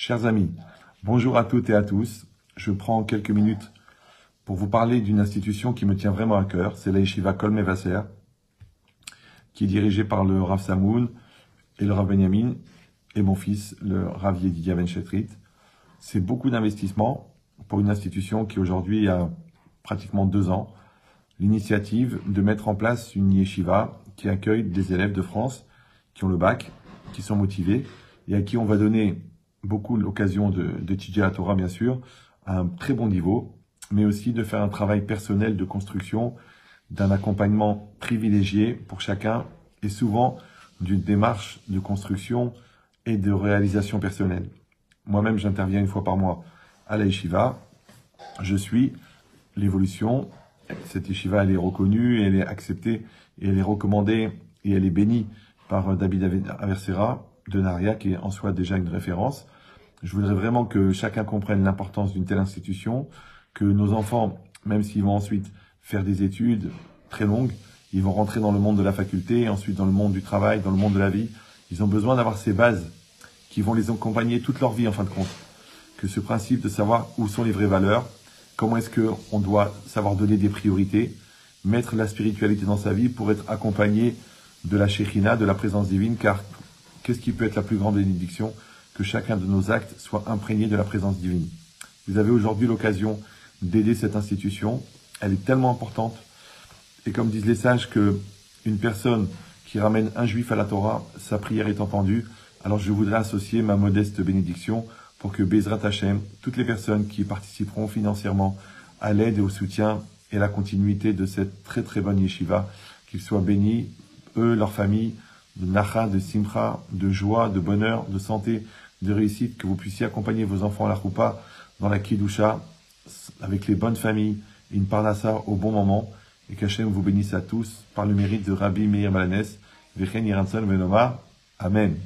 Chers amis, bonjour à toutes et à tous. Je prends quelques minutes pour vous parler d'une institution qui me tient vraiment à cœur. C'est la Yeshiva Kol Mevaser, qui est dirigée par le Rav Samoun et le Rav Benjamin et mon fils, le Rav Yedidia Ben Shetrit. C'est beaucoup d'investissement pour une institution qui aujourd'hui a pratiquement 2 ans. L'initiative de mettre en place une yeshiva qui accueille des élèves de France qui ont le bac, qui sont motivés et à qui on va donner beaucoup l'occasion d'étudier la Torah, bien sûr, à un très bon niveau, mais aussi de faire un travail personnel de construction, d'un accompagnement privilégié pour chacun et souvent d'une démarche de construction et de réalisation personnelle. Moi-même, j'interviens 1 fois par mois à la yeshiva. Je suis l'évolution. Cette yeshiva, elle est reconnue, elle est acceptée, et elle est recommandée, et elle est bénie par David Avercera de Naria, qui est en soi déjà une référence. Je voudrais vraiment que chacun comprenne l'importance d'une telle institution, que nos enfants, même s'ils vont ensuite faire des études très longues, ils vont rentrer dans le monde de la faculté, et ensuite dans le monde du travail, dans le monde de la vie. Ils ont besoin d'avoir ces bases qui vont les accompagner toute leur vie, en fin de compte. Que ce principe de savoir où sont les vraies valeurs, comment est-ce qu'on doit savoir donner des priorités, mettre la spiritualité dans sa vie pour être accompagné de la Shekhinah, de la présence divine, car qu'est-ce qui peut être la plus grande bénédiction? Que chacun de nos actes soit imprégné de la présence divine. Vous avez aujourd'hui l'occasion d'aider cette institution. Elle est tellement importante. Et comme disent les sages, qu'une personne qui ramène un juif à la Torah, sa prière est entendue. Alors je voudrais associer ma modeste bénédiction pour que Bezrat Hashem, toutes les personnes qui participeront financièrement à l'aide et au soutien et à la continuité de cette très très bonne yeshiva, qu'ils soient bénis, eux, leur famille, de nacha, de simcha, de joie, de bonheur, de santé, de réussite, que vous puissiez accompagner vos enfants à la choupa, dans la kidusha, avec les bonnes familles, et une parnassa au bon moment, et qu'Hachem vous bénisse à tous par le mérite de Rabbi Meir Balanes, Vechen Yiranson Venoma. Amen.